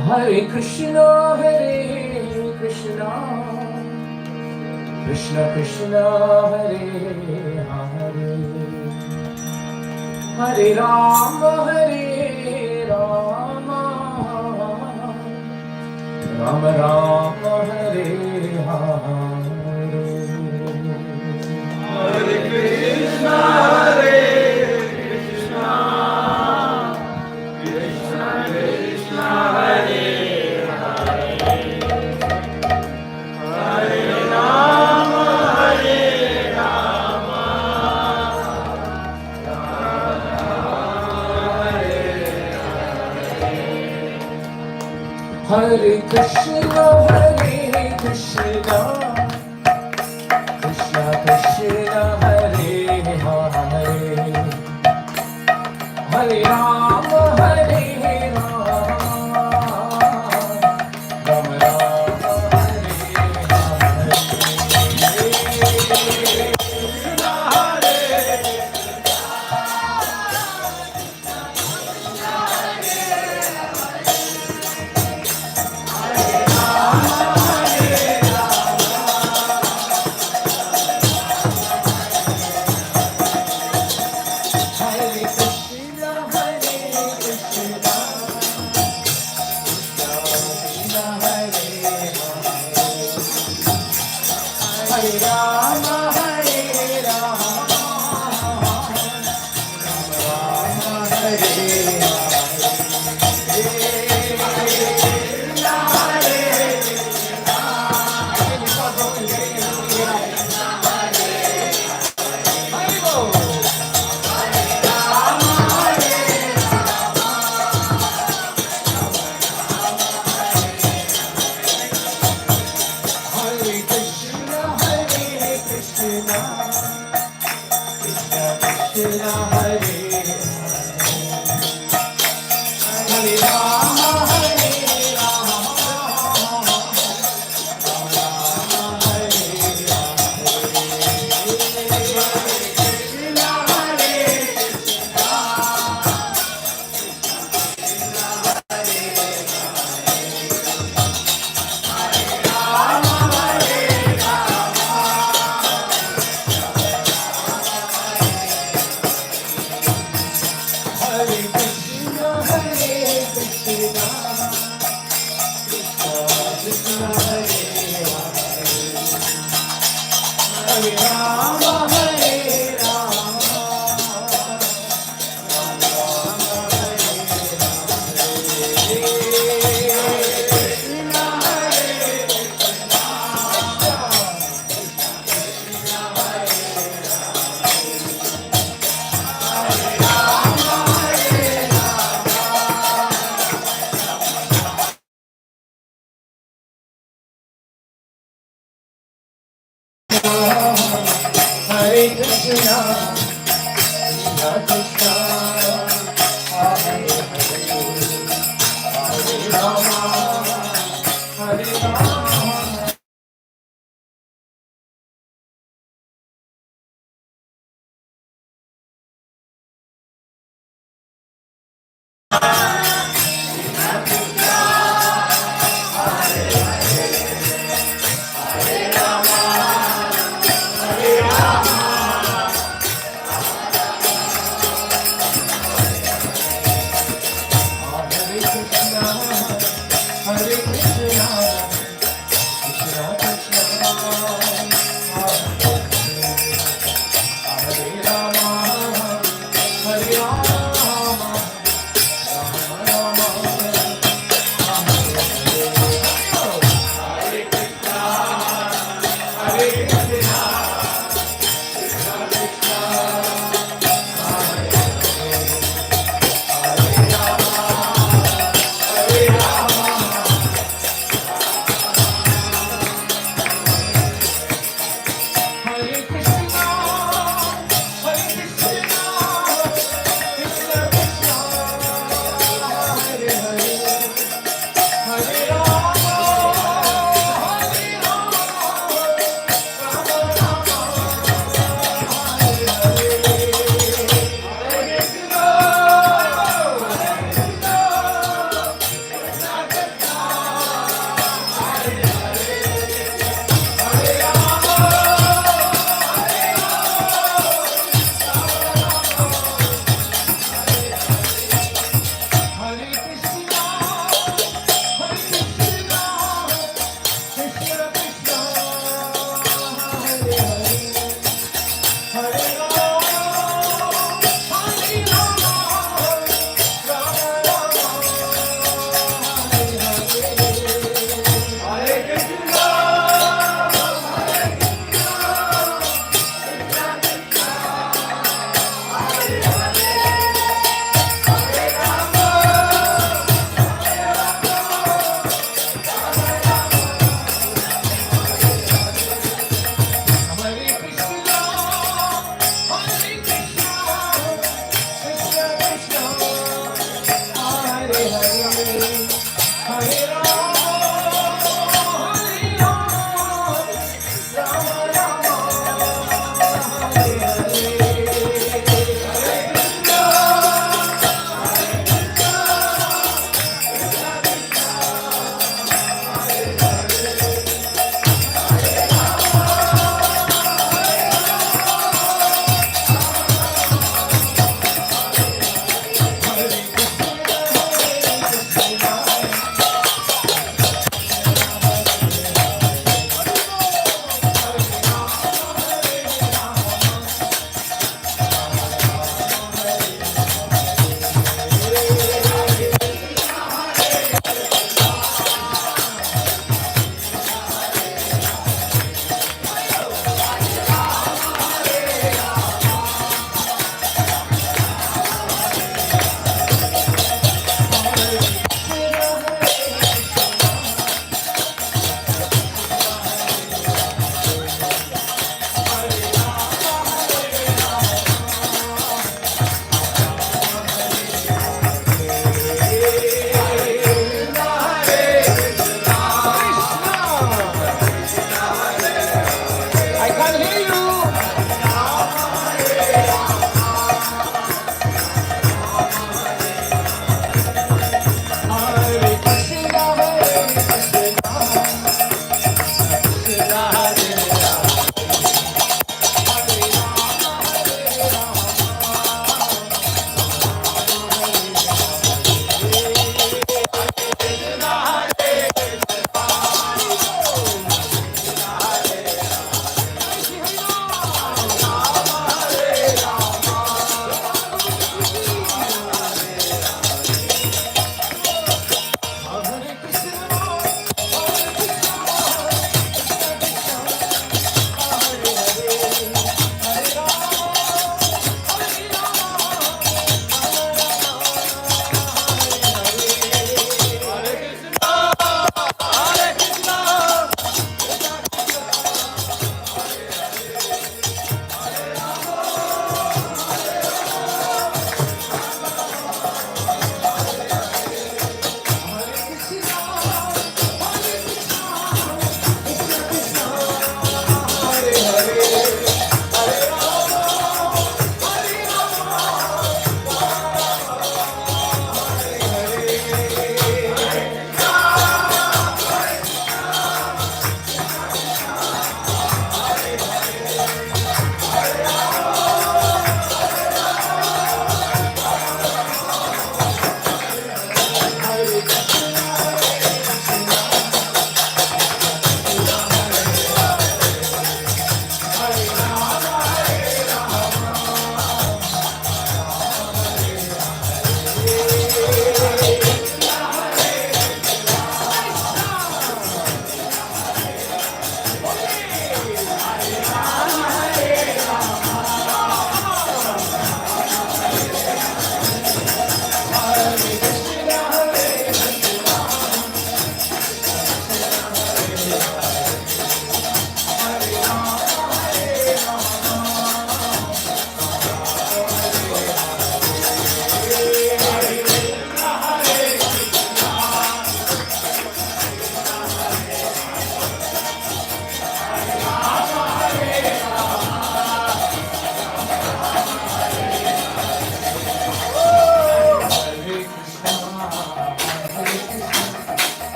Hare Krishna, Hare Krishna, Krishna Krishna, Hare Hare, Hare Rama, Hare Rama, Rama Rama, Hare Hare. Hare Krishna, Hare Krishna, Krishna Krishna, Hare Hare, Hare Rama, Hare Rama, Rama Hare Hare. Hare Krishna, Hare Krishna, Krishna Krishna, Hare Hare. Hare Rama, Hare Rama, Rama Rama, Hare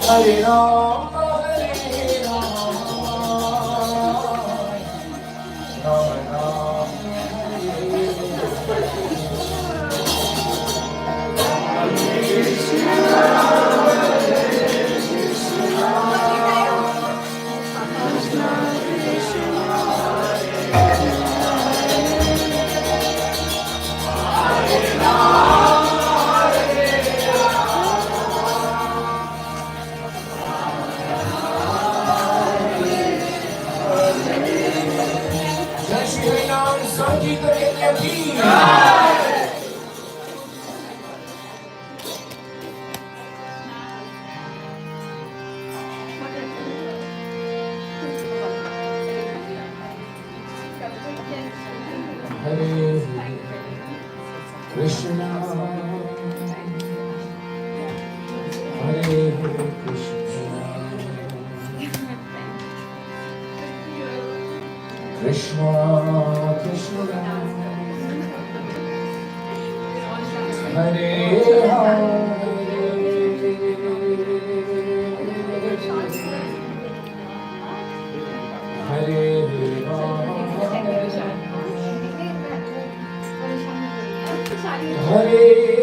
Hare Rama, Hare Rama, Rama Rama, Jai Shri Hari Ram Sankirtan Ki. Hare Krishna, Hare Krishna, Krishna Krishna, Hare Hare, Hare Hare,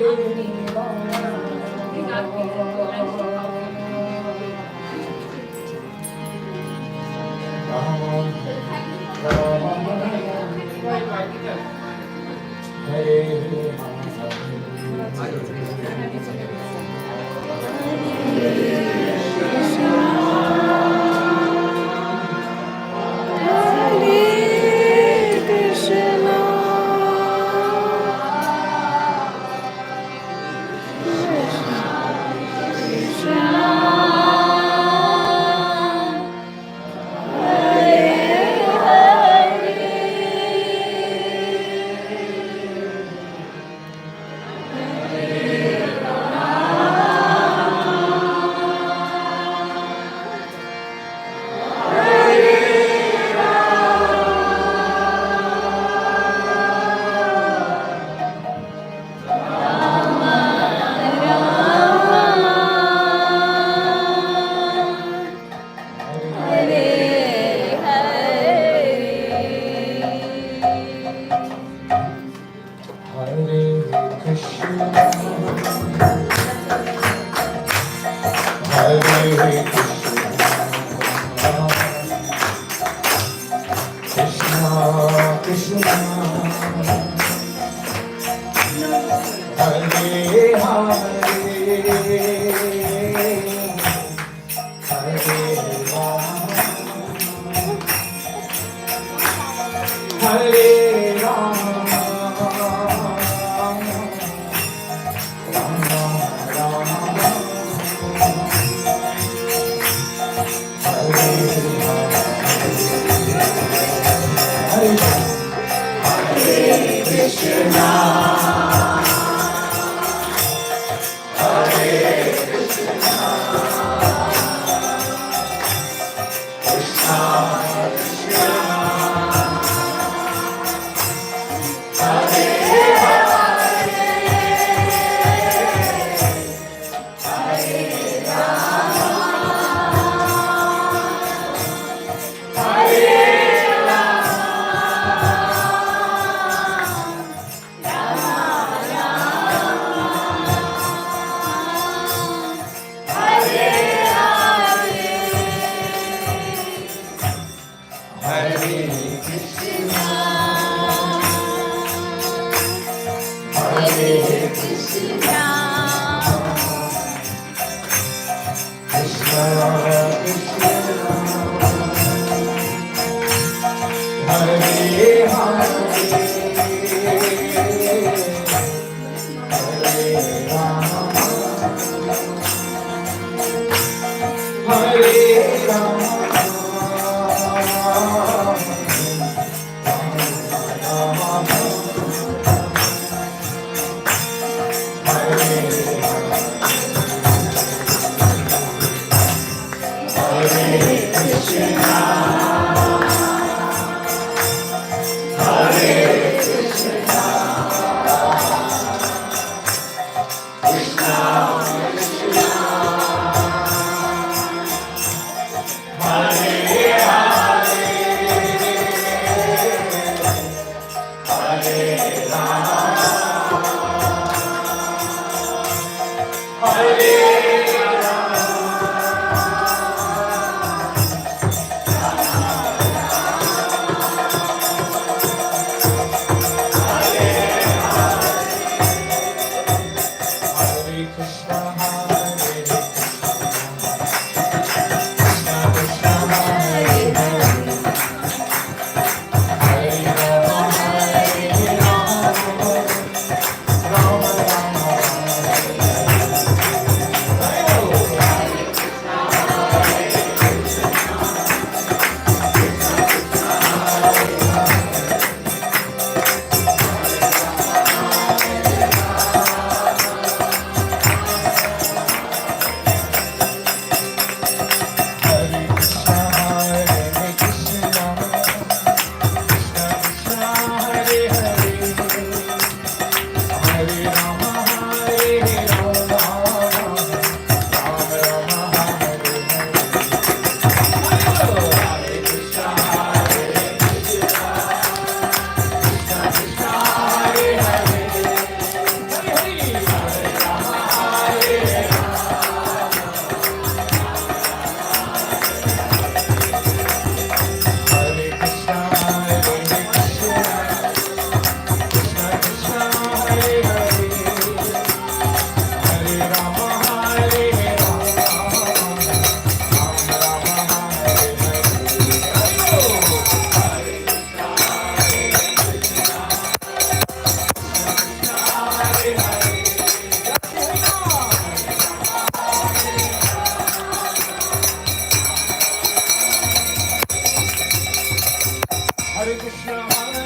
Hare Krishna, Hare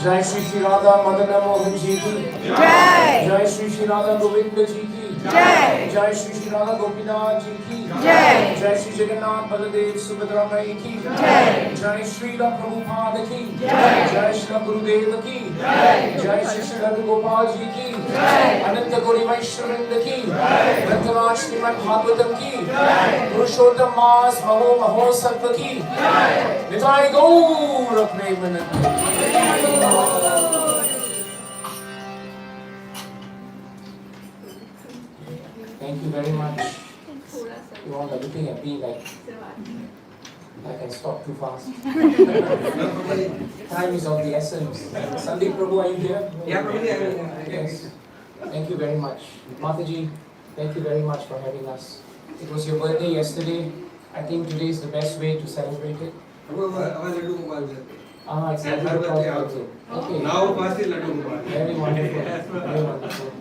जय श्री श्री राधा मदन मोहन जी की जय। जय श्री श्री राधा गोविंद जी की जय। जय श्री श्री राधा गोपीनाथ जी की जय। जय श्री जगन्नाथ बलदेव सुभद्रा माई की जय। जय श्री प्रभुपाद की जय। जय श्री गुरुदेव की जय। जय श्री श्री गोपाल जी की जय। अनंत गौरी वैष्णववृंद की ग्रंथराज श्रीमद् भागवतम की पुरुषोत्तम मास महो महोत्सव की निताय गौर Premanand. Thank you very much. You all are looking at me like I can stop too fast. Time is of the essence. Sandeep Prabhu, are you here? Yeah, Prabhuji, I will. Yes. Thank you very much. Mataji, thank you very much for having us. It was your birthday yesterday. I think today is the best way to celebrate it. Ah, it's And Laddu her birthday Gopal also. Okay. Now first is Laddu Gopal. Very wonderful. Very wonderful.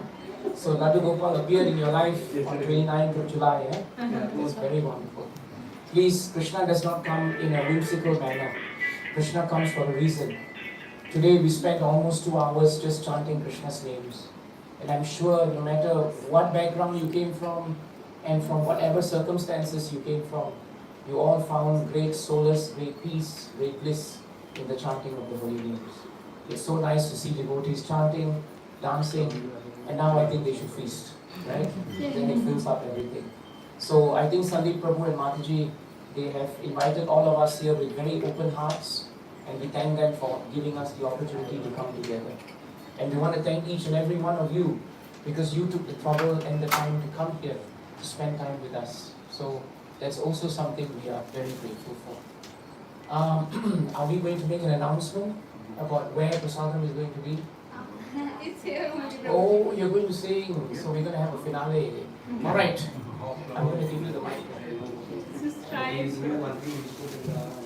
So Laddu Gopal appeared in your life on 29th of July, eh? It was very wonderful. Please, Krishna does not come in a whimsical manner. Krishna comes for a reason. Today we spent almost 2 hours just chanting Krishna's names. And I'm sure no matter what background you came from and from whatever circumstances you came from, you all found great solace, great peace, great bliss in the chanting of the holy names. It's so nice to see devotees chanting, dancing, and now I think they should feast, right? Then it fills up everything. So I think Sandeep Prabhu and Mataji, they have invited all of us here with very open hearts, and we thank them for giving us the opportunity to come together. And we want to thank each and every one of you because you took the trouble and the time to come here to spend time with us. So that's also something we are very grateful for. Are we going to make an announcement about where Prasadam is going to be? It's here only. Oh, you're going to sing, so we're going to have a finale. Alright, I'm going to give you the mic. Just try. One thing is put in the